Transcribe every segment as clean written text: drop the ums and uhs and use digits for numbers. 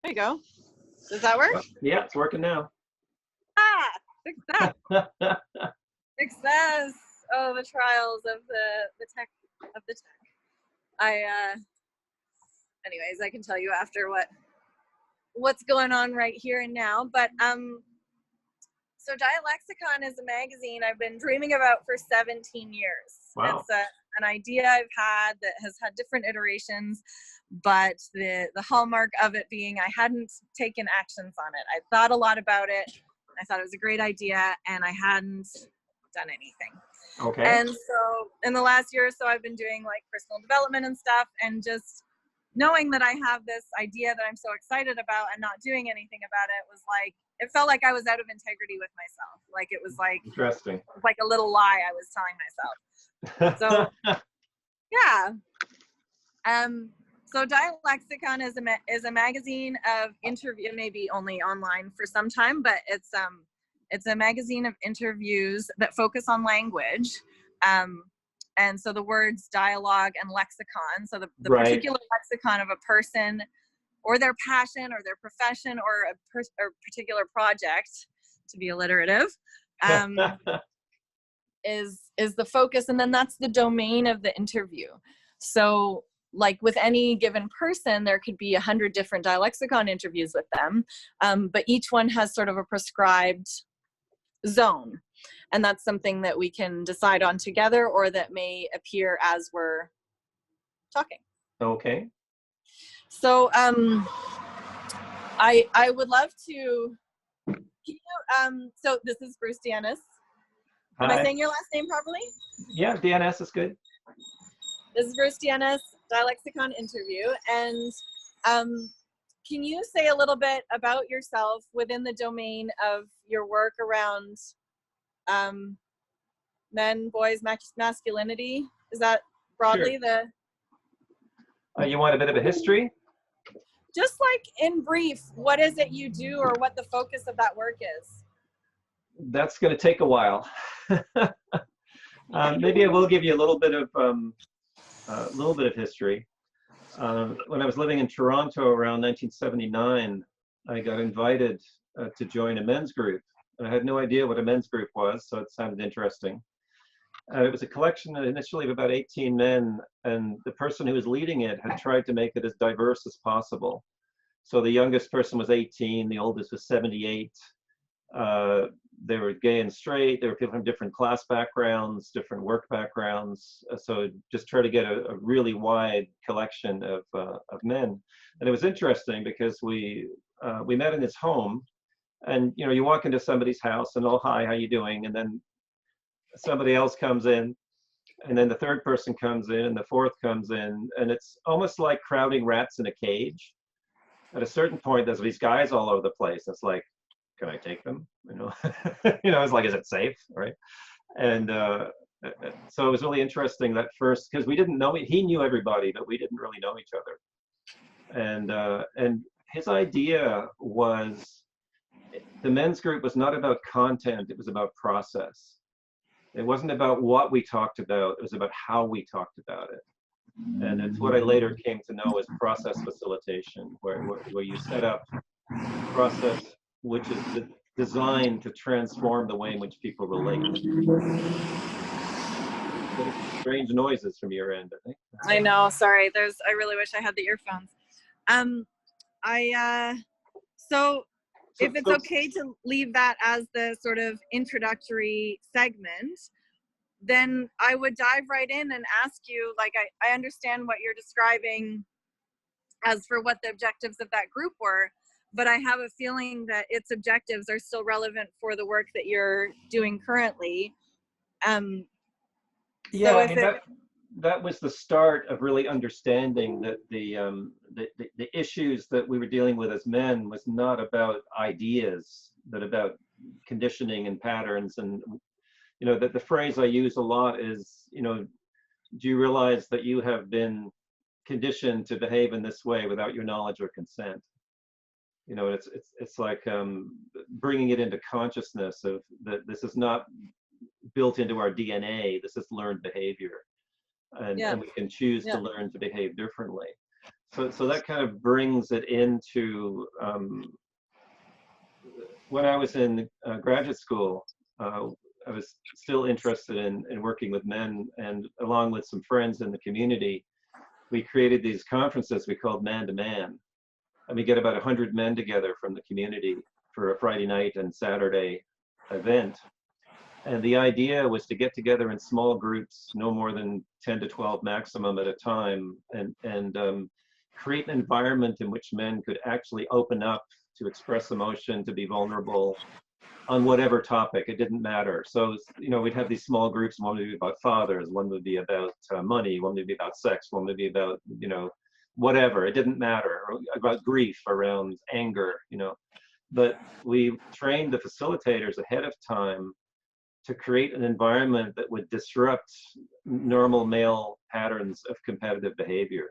There you go. Does that work? Yeah, it's working now. Ah, success. Success. Oh, the trials of the tech of the tech. Anyways, I can tell you after what's going on right here and now. But so Dialexicon is a magazine I've been dreaming about for 17 years. Wow. It's an idea I've had that has had different iterations, but the hallmark of it being I hadn't taken actions on it. I thought a lot about it. I thought it was a great idea, and I hadn't done anything. Okay. And so in the last year or so, I've been doing like personal development and stuff, and just knowing that I have this idea that I'm so excited about and not doing anything about it was like, it felt like I was out of integrity with myself. Like it was like, interesting. Like a little lie I was telling myself. So yeah. So Dialexicon is a magazine of interview, maybe only online for some time, but it's a magazine of interviews that focus on language. And so the words dialogue and lexicon, so the Right. particular lexicon of a person or their passion or their profession or a particular project, to be alliterative, is the focus. And then that's the domain of the interview. So like with any given person, there could be 100 different Dialexicon interviews with them, but each one has sort of a prescribed zone. And that's something that we can decide on together or that may appear as we're talking. Okay. So I would love to, so this is Bruce Dienes. Am I saying your last name properly? Yeah, DNS is good. This is Bruce Dienes, Dialexicon interview. And can you say a little bit about yourself within the domain of your work around men, boys, masculinity? Is that broadly Sure. You want a bit of a history? Just like in brief, what is it you do or what the focus of that work is? That's going to take a while. Maybe I will give you a little bit of history. When I was living in Toronto around 1979, I got invited to join a men's group. I had no idea what a men's group was, so it sounded interesting. It was a collection initially of about 18 men, and the person who was leading it had tried to make it as diverse as possible. So the youngest person was 18, the oldest was 78. They were gay and straight. There were people from different class backgrounds, different work backgrounds. So just try to get a really wide collection of men. And it was interesting because we met in his home, and you walk into somebody's house and, oh, hi, how you doing? And then somebody else comes in, and then the third person comes in, and the fourth comes in, and it's almost like crowding rats in a cage. At a certain point, there's these guys all over the place. It's like, can I take them? It's like, is it safe, right? And so it was really interesting that first, because we didn't know, he knew everybody, but we didn't really know each other. And his idea was, the men's group was not about content, it was about process. It wasn't about what we talked about, it was about how we talked about it. And it's what I later came to know as process facilitation, where you set up process which is designed to transform the way in which people relate. Strange noises from your end, I think. I know, sorry. I really wish I had the earphones. So if it's okay to leave that as the sort of introductory segment, then I would dive right in and ask you, like, I understand what you're describing as for what the objectives of that group were, but I have a feeling that its objectives are still relevant for the work that you're doing currently. Yeah, so that was the start of really understanding that the issues that we were dealing with as men was not about ideas, but about conditioning and patterns. And that the phrase I use a lot is, do you realize that you have been conditioned to behave in this way without your knowledge or consent? It's like bringing it into consciousness of that this is not built into our DNA. This is learned behavior, and we can choose to learn to behave differently. So that kind of brings it into when I was in graduate school. I was still interested in working with men, and along with some friends in the community, we created these conferences we called Man to Man. And we get about 100 men together from the community for a Friday night and Saturday event. And the idea was to get together in small groups, no more than 10 to 12 maximum at a time, and create an environment in which men could actually open up to express emotion, to be vulnerable on whatever topic. It didn't matter. So, you know, we'd have these small groups. One would be about fathers, one would be about money, one would be about sex, one would be about, you know, whatever. It didn't matter. Or about grief, around anger, you know. But we trained the facilitators ahead of time to create an environment that would disrupt normal male patterns of competitive behavior.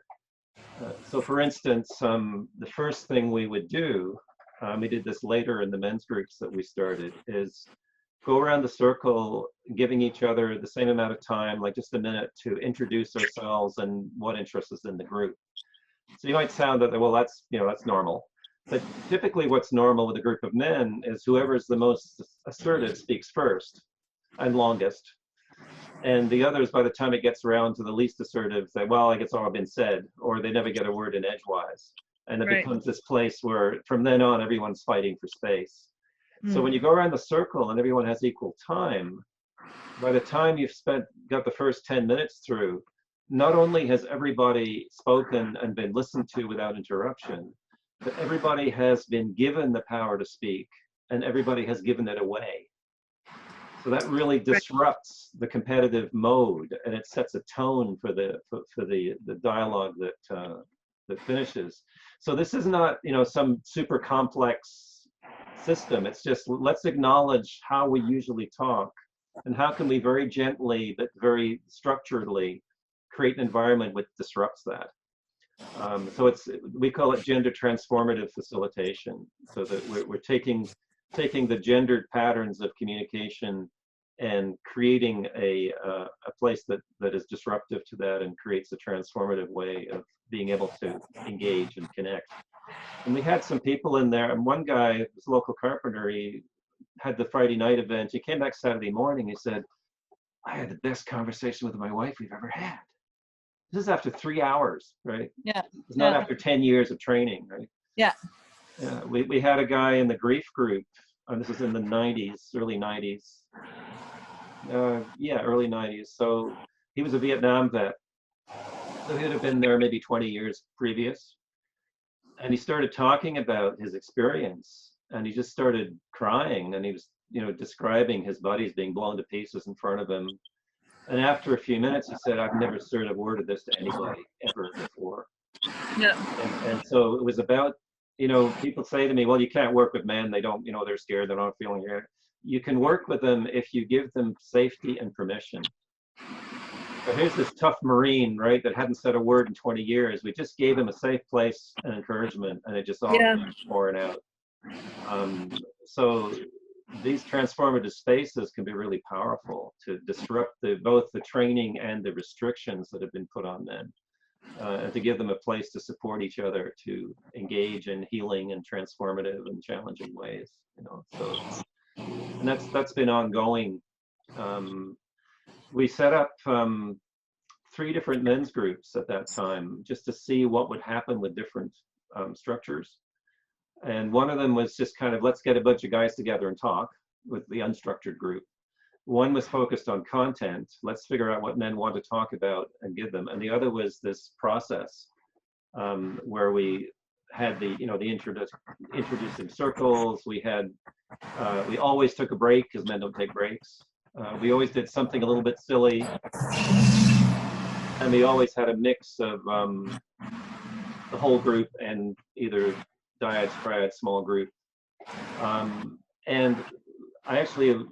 So for instance, the first thing we would do, we did this later in the men's groups that we started, is go around the circle, giving each other the same amount of time, like just a minute, to introduce ourselves and what interests us in the group. So you might sound that, well, that's, you know, that's normal. But typically what's normal with a group of men is whoever's the most assertive speaks first and longest. And the others, by the time it gets around to the least assertive, say, well, I guess all been said, or they never get a word in edgewise. And it becomes this place where from then on, everyone's fighting for space. So when you go around the circle and everyone has equal time, by the time you've got the first 10 minutes through, not only has everybody spoken and been listened to without interruption, but everybody has been given the power to speak, and everybody has given it away. So that really disrupts the competitive mode, and it sets a tone for the dialogue that finishes. So this is not, you know, some super complex system. It's just, let's acknowledge how we usually talk, and how can we very gently but very structuredly create an environment which disrupts that. So we call it gender transformative facilitation. So that we're taking the gendered patterns of communication and creating a place that is disruptive to that and creates a transformative way of being able to engage and connect. And we had some people in there, and one guy, this local carpenter, he had the Friday night event. He came back Saturday morning. He said, I had the best conversation with my wife we've ever had. This is after 3 hours, right? Yeah. It's not after 10 years of training, right? Yeah. Yeah. We had a guy in the grief group, and this was in the 90s, early 90s. Yeah, early 90s. So he was a Vietnam vet. So he would have been there maybe 20 years previous. And he started talking about his experience, and he just started crying, and he was, you know, describing his buddies being blown to pieces in front of him. And after a few minutes, he said, I've never said a word of this to anybody ever before. Yeah. And so it was about, you know, people say to me, well, you can't work with men. They don't, you know, they're scared. They're not feeling it. You can work with them if you give them safety and permission. So here's this tough Marine, right, that hadn't said a word in 20 years. We just gave him a safe place and encouragement, and it just all came pouring out. So these transformative spaces can be really powerful to disrupt both the training and the restrictions that have been put on men, and to give them a place to support each other, to engage in healing and transformative and challenging ways. You know, so, and that's been ongoing. We set up 3 different men's groups at that time, just to see what would happen with different structures. And one of them was just kind of, let's get a bunch of guys together and talk, with the unstructured group. One was focused on content. Let's figure out what men want to talk about and give them. And the other was this process where we had the, you know, the introducing circles. We had, we always took a break because men don't take breaks. We always did something a little bit silly. And we always had a mix of the whole group and either dyads, triads, small group. And I actually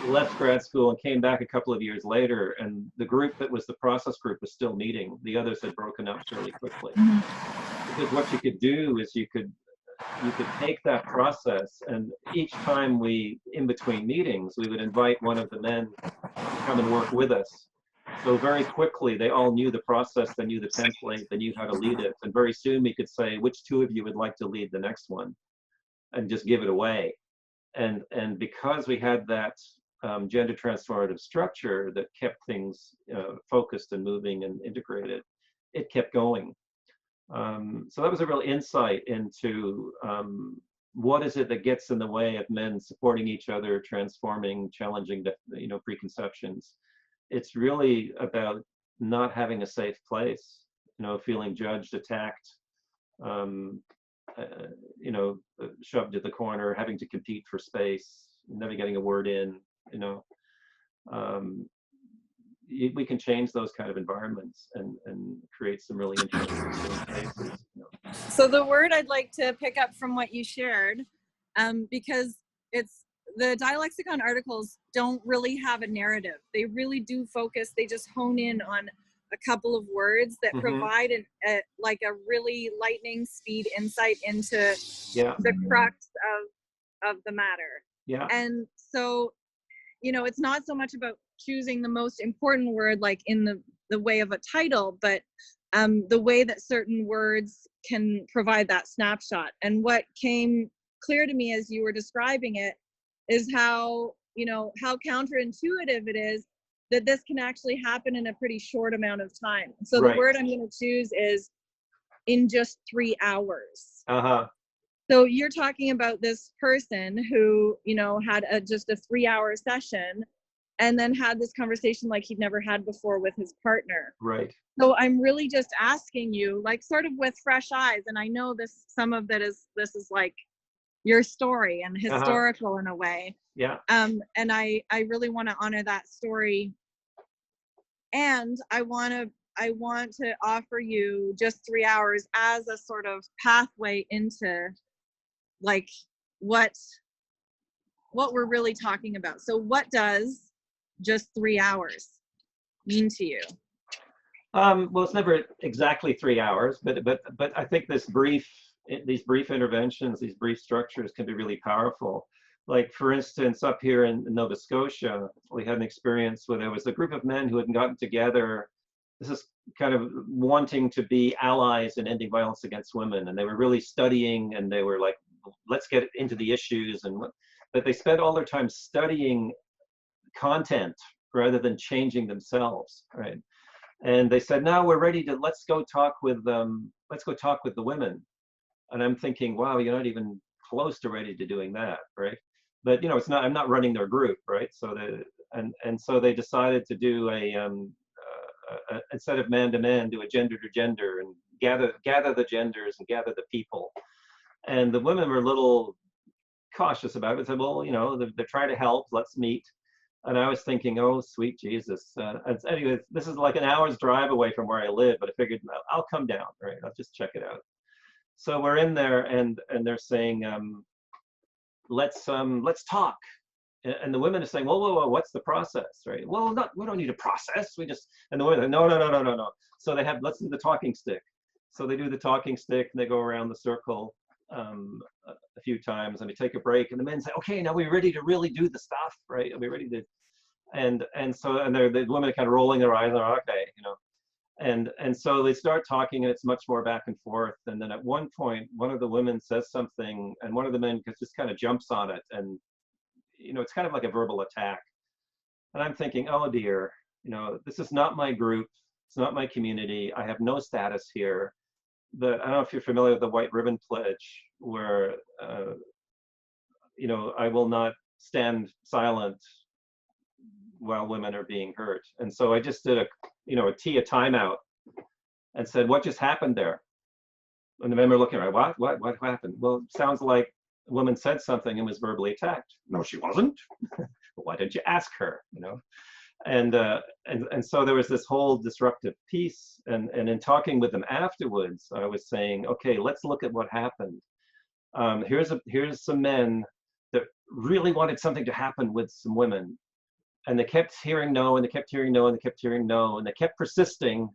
left grad school and came back a couple of years later, and the group that was the process group was still meeting. The others had broken up fairly quickly. Because what you could do is you could take that process, and each time in between meetings, we would invite one of the men to come and work with us. So very quickly, they all knew the process, they knew the template, they knew how to lead it. And very soon we could say, which two of you would like to lead the next one? And just give it away. And because we had that gender transformative structure that kept things focused and moving and integrated, it kept going. So that was a real insight into what is it that gets in the way of men supporting each other, transforming, challenging, preconceptions. It's really about not having a safe place, feeling judged, attacked, shoved to the corner, having to compete for space, never getting a word in, we can change those kind of environments and create some really interesting spaces. So the word I'd like to pick up from what you shared, because it's the Dialexicon articles don't really have a narrative. They really do focus, they just hone in on a couple of words that provide a really lightning speed insight into the crux of the matter. Yeah. And so, it's not so much about choosing the most important word, like in the way of a title, but the way that certain words can provide that snapshot. And what came clear to me as you were describing it is how counterintuitive it is that this can actually happen in a pretty short amount of time. So the word I'm going to choose is in just 3 hours. So you're talking about this person who, had just a 3-hour session and then had this conversation like he'd never had before with his partner. Right. So I'm really just asking you, like, sort of with fresh eyes, and I know some of this is like your story and historical in a way. Yeah. And I really want to honor that story. And I want to offer you just 3 hours as a sort of pathway into like what we're really talking about. So what does just 3 hours mean to you? Well, it's never exactly 3 hours, but I think these brief interventions, these brief structures can be really powerful. Like, for instance, up here in Nova Scotia, we had an experience where there was a group of men who had gotten together. This is kind of wanting to be allies in ending violence against women, and they were really studying, and they were like, let's get into the issues, but they spent all their time studying content rather than changing themselves, right? And they said, now we're ready to, let's go talk with the women. And I'm thinking, wow, you're not even close to ready to doing that, right? But it's not, I'm not running their group, right? So so they decided to do instead of man to man, do a gender to gender, and gather the genders and gather the people. And the women were a little cautious about it. They said, well, they're trying to help, let's meet. And I was thinking, oh, sweet Jesus. Anyway, this is like an hour's drive away from where I live, but I figured I'll come down, right? I'll just check it out. So we're in there, and they're saying, let's talk. And the women are saying, whoa, what's the process, right? Well, we don't need a process. And the women are, no. So let's do the talking stick. So they do the talking stick, and they go around the circle a few times, and we take a break, and the men say, okay, now we're ready to really do the stuff, right? Are we ready to? And the women are kind of rolling their eyes, and they're okay, and so they start talking, and it's much more back and forth. And then at one point, one of the women says something, and one of the men just kind of jumps on it, and it's kind of like a verbal attack. And I'm thinking, oh dear, this is not my group, it's not my community, I have no status here. I don't know if you're familiar with the White Ribbon Pledge, where I will not stand silent while women are being hurt. And so I just did a timeout, and said, what just happened there? And the men were looking at me, what happened? Well, it sounds like a woman said something and was verbally attacked. No, she wasn't. Why didn't you ask her? And so there was this whole disruptive piece, and in talking with them afterwards, I was saying, okay, let's look at what happened. Here's some men that really wanted something to happen with some women, and they kept hearing no, and they kept hearing no, and they kept hearing no, and they kept persisting.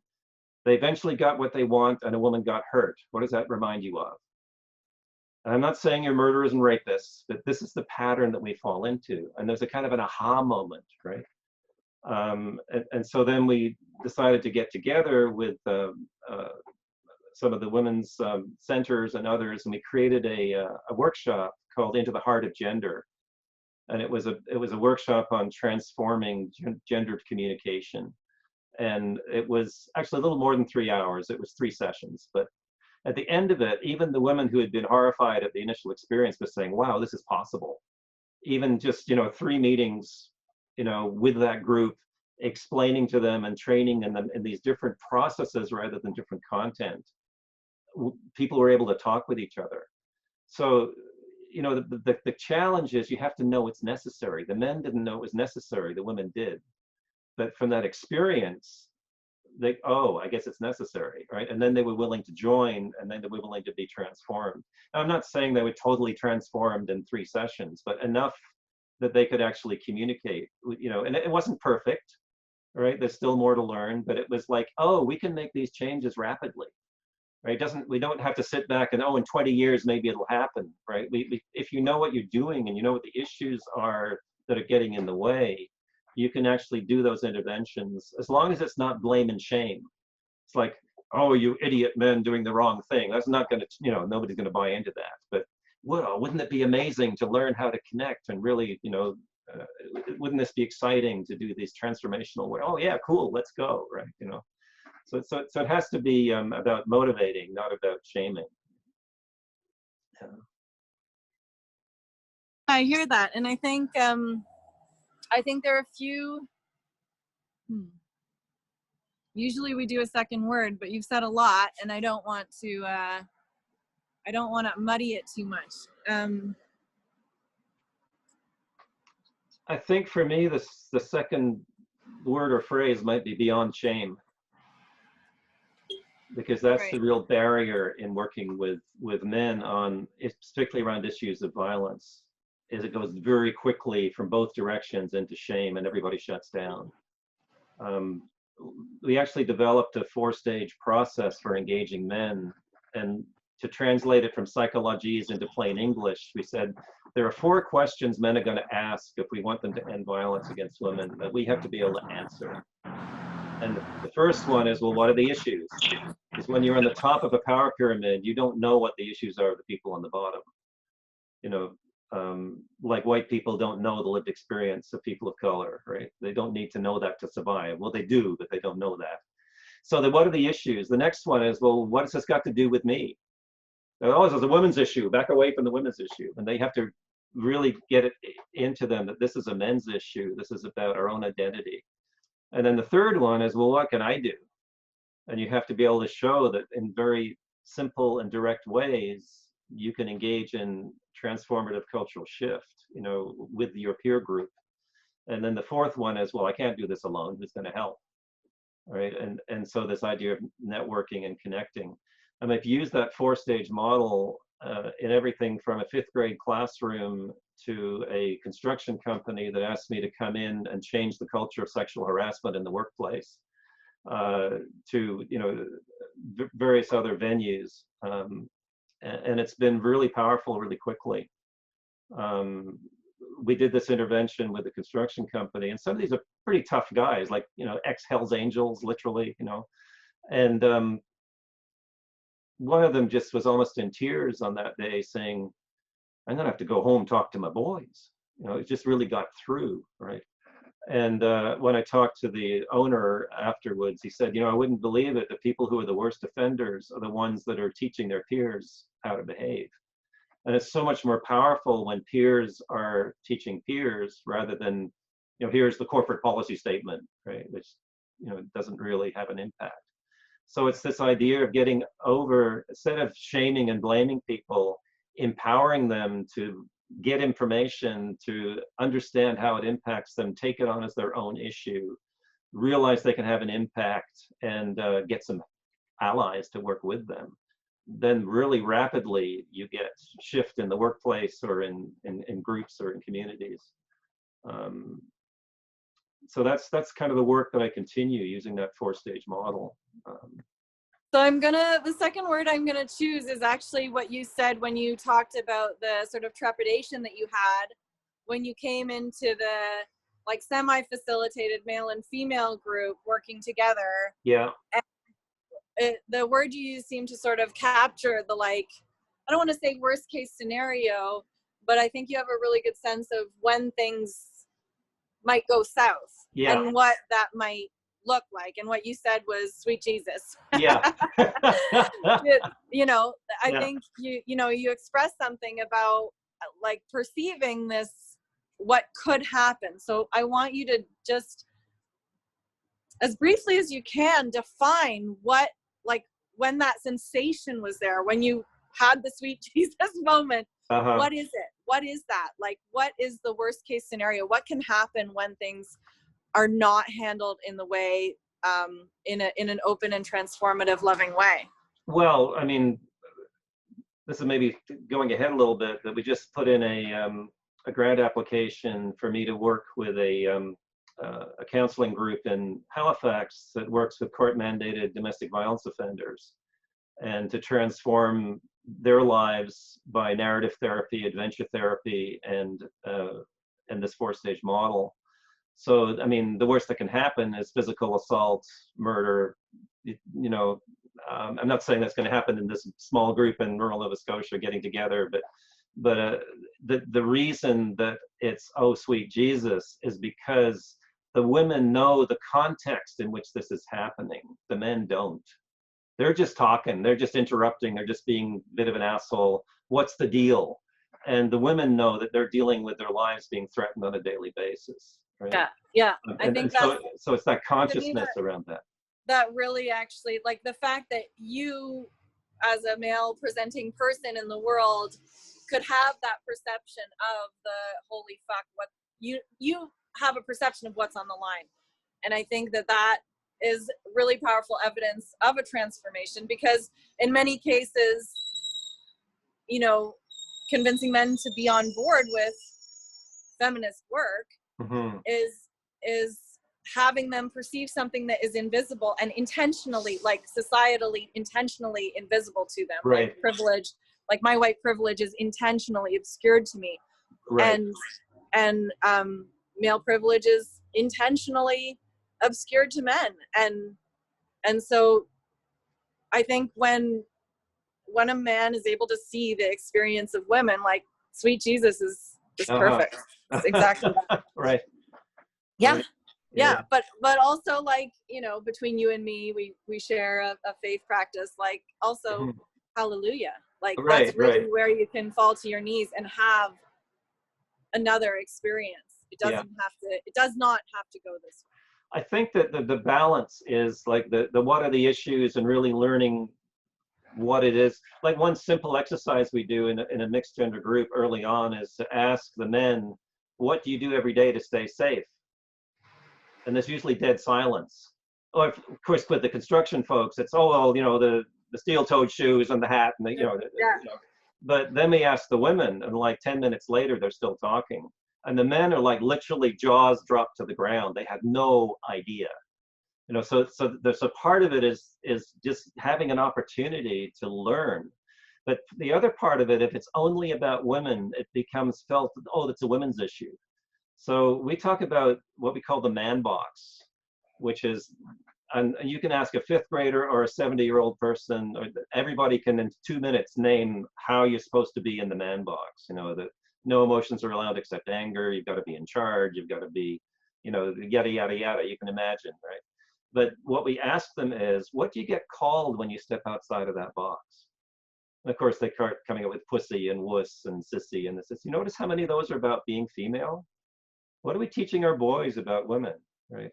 They eventually got what they want, and a woman got hurt. What does that remind you of? And I'm not saying you're murderers and rapists, but this is the pattern that we fall into. And there's a kind of an aha moment, right? And so then we decided to get together with some of the women's centers and others, and we created a workshop called Into the Heart of Gender. And it was a workshop on transforming gendered communication. And it was actually a little more than 3 hours. It was 3 sessions. But at the end of it, even the women who had been horrified at the initial experience were saying, wow, this is possible. Even just, 3 meetings, with that group, explaining to them and training them in these different processes rather than different content, people were able to talk with each other. So, the challenge is you have to know it's necessary. The men didn't know it was necessary, the women did. But from that experience, I guess it's necessary, right? And then they were willing to join, and then they were willing to be transformed. Now, I'm not saying they were totally transformed in 3 sessions, but enough that they could actually communicate, and it wasn't perfect, right? There's still more to learn, but it was like, oh, we can make these changes rapidly, right? We don't have to sit back and, in 20 years, maybe it'll happen, right? If you know what you're doing and you know what the issues are that are getting in the way, you can actually do those interventions, as long as it's not blame and shame. It's like, oh, you idiot men doing the wrong thing. That's not going to, nobody's going to buy into that. But well, wouldn't it be amazing to learn how to connect and really, wouldn't this be exciting to do these transformational work? Oh yeah, cool, let's go, right? So it has to be about motivating, not about shaming. Yeah. I hear that, and I think there are a few. Usually we do a second word, but you've said a lot, and I don't want to muddy it too much. I think for me, the second word or phrase might be beyond shame, because that's the real barrier in working with men on, particularly around issues of violence, is it goes very quickly from both directions into shame, and everybody shuts down. We actually developed a 4-stage process for engaging men, and to translate it from psychologies into plain English, we said there are 4 questions men are going to ask if we want them to end violence against women that we have to be able to answer. And the first one is, well, what are the issues? Because when you're on the top of a power pyramid, you don't know what the issues are of the people on the bottom. Like white people don't know the lived experience of people of color, right? They don't need to know that to survive. Well, they do, but they don't know that. So what are the issues? The next one is, well, what has this got to do with me? Oh, this is a women's issue. Back away from the women's issue. And they have to really get it into them that this is a men's issue. This is about our own identity. And then the third one is, well, what can I do? And you have to be able to show that in very simple and direct ways, you can engage in transformative cultural shift, with your peer group. And then the fourth one is, well, I can't do this alone. Who's going to help? All right. And so this idea of networking and connecting. And I've used that 4-stage model in everything from a 5th grade classroom to a construction company that asked me to come in and change the culture of sexual harassment in the workplace, to various other venues. And it's been really powerful really quickly. We did this intervention with a construction company, and some of these are pretty tough guys, like, ex-Hells Angels, literally, and one of them just was almost in tears on that day saying, I'm gonna have to go home, talk to my boys. It just really got through, right? And when I talked to the owner afterwards, he said, I wouldn't believe it, the people who are the worst offenders are the ones that are teaching their peers how to behave. And it's so much more powerful when peers are teaching peers rather than, here's the corporate policy statement, right? Which, doesn't really have an impact. So it's this idea of getting over, instead of shaming and blaming people, empowering them to get information, to understand how it impacts them, take it on as their own issue, realize they can have an impact, and get some allies to work with them. Then really rapidly you get shift in the workplace or in groups or in communities. So that's kind of the work that I continue using that 4-stage model. So the second word I'm gonna choose is actually what you said when you talked about the sort of trepidation that you had when you came into like semi-facilitated male and female group working together. Yeah. The word you use seemed to sort of capture the, like, I don't want to say worst case scenario, but I think you have a really good sense of when things might go south, Yeah. and what that might look like. And what you said was sweet Jesus. Yeah. You know, I Yeah. think you expressed something about like perceiving this, what could happen. So I want you to just, as briefly as you can, define what, like, when that sensation was there, when you had the sweet Jesus moment. What is it? What is that? Like, what is the worst case scenario? What can happen when things are not handled in the way, in an open and transformative, loving way? Well, I mean, this is maybe going ahead a little bit, but we just put in a grant application for me to work with a counseling group in Halifax that works with court-mandated domestic violence offenders, and to transform their lives by narrative therapy, adventure therapy, and this 4-stage model. So, I mean, the worst that can happen is physical assault, murder. You know, I'm not saying that's going to happen in this small group in rural Nova Scotia getting together, but the reason that it's oh sweet Jesus is because the women know the context in which this is happening. The men don't. They're just talking. They're just interrupting. They're just being a bit of an asshole. What's the deal? And the women know that they're dealing with their lives being threatened on a daily basis. Right? Yeah. I think so it's that consciousness around that. That really actually, like, the fact that you, as a male presenting person in the world, could have that perception of the holy fuck, what you have a perception of what's on the line. And I think that is really powerful evidence of a transformation, because in many cases, you know, convincing men to be on board with feminist work is having them perceive something that is invisible and intentionally, like societally intentionally invisible to them. Right. Like privilege, like my white privilege is intentionally obscured to me. Right. And male privilege is intentionally obscured to men. And so I think when a man is able to see the experience of women, like sweet Jesus is perfect. It's exactly that. Right. Yeah. Right. Yeah. But also, like, you know, between you and me, we share a faith practice, like also hallelujah. Like that's really where you can fall to your knees and have another experience. It does not have to go this way. I think that the balance is like the what are the issues, and really learning what it is. Like one simple exercise we do in a mixed gender group early on is to ask the men, what do you do every day to stay safe? And there's usually dead silence. Or of course, with the construction folks, it's, oh, well, you know, the steel-toed shoes and the hat, and you know. But then we ask the women, and like 10 minutes later, they're still talking. And the men are like literally jaws dropped to the ground. They had no idea. You know, so there's a part of it is just having an opportunity to learn. But the other part of it, if it's only about women, it becomes felt, oh, it's a women's issue. So we talk about what we call the man box, which is, and you can ask a 5th grader or a 70-year-old person, or everybody can in 2 minutes name how you're supposed to be in the man box. You know, that no emotions are allowed except anger. You've got to be in charge. You've got to be, you know, yada, yada, yada. You can imagine, right? But what we ask them is, what do you get called when you step outside of that box? And of course, they start coming up with pussy and wuss and sissy and this. You notice how many of those are about being female? What are we teaching our boys about women, right?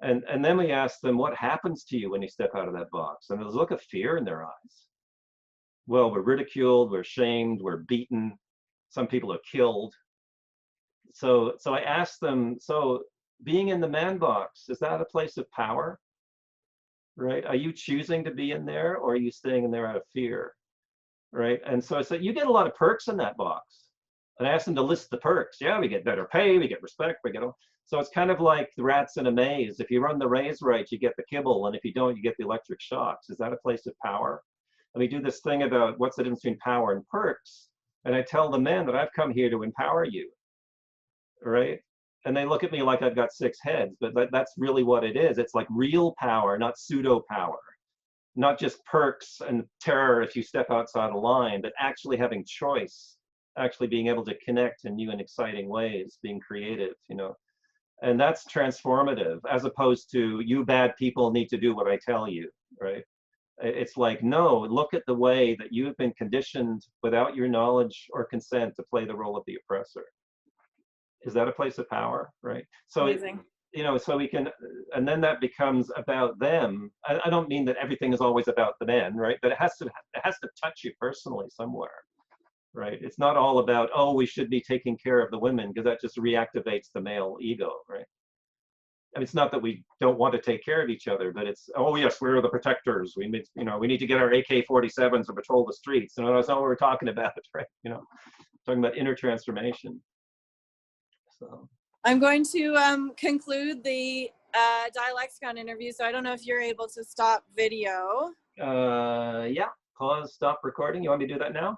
And then we ask them, what happens to you when you step out of that box? And there's a look of fear in their eyes. Well, we're ridiculed, we're shamed, we're beaten. Some people are killed. So I asked them, so being in the man box, is that a place of power? Right? Are you choosing to be in there, or are you staying in there out of fear? Right? And so I said, you get a lot of perks in that box. And I asked them to list the perks. Yeah, we get better pay, we get respect, we get all. So it's kind of like the rats in a maze. If you run the maze right, you get the kibble, and if you don't, you get the electric shocks. Is that a place of power? And we do this thing about what's the difference between power and perks. And I tell the men that I've come here to empower you, right? And they look at me like I've got 6 heads, but that's really what it is. It's like real power, not pseudo power, not just perks and terror if you step outside a line, but actually having choice, actually being able to connect in new and exciting ways, being creative, you know. And that's transformative, as opposed to you bad people need to do what I tell you, right? It's like, no, look at the way that you've been conditioned without your knowledge or consent to play the role of the oppressor. Is that a place of power, right? So Amazing. you know, so we can, and then that becomes about them. I don't mean that everything is always about the men, right? But it has to touch you personally somewhere, right? It's not all about, oh, we should be taking care of the women, because that just reactivates the male ego, right? I mean, it's not that we don't want to take care of each other, but it's, oh yes, we're the protectors. We need, you know, we need to get our AK-47s to patrol the streets. You know, that's not what we're talking about, right? You know, talking about inner transformation. So I'm going to conclude the Dialexicon interview, so I don't know if you're able to stop video. yeah, pause, stop recording. You want me to do that now?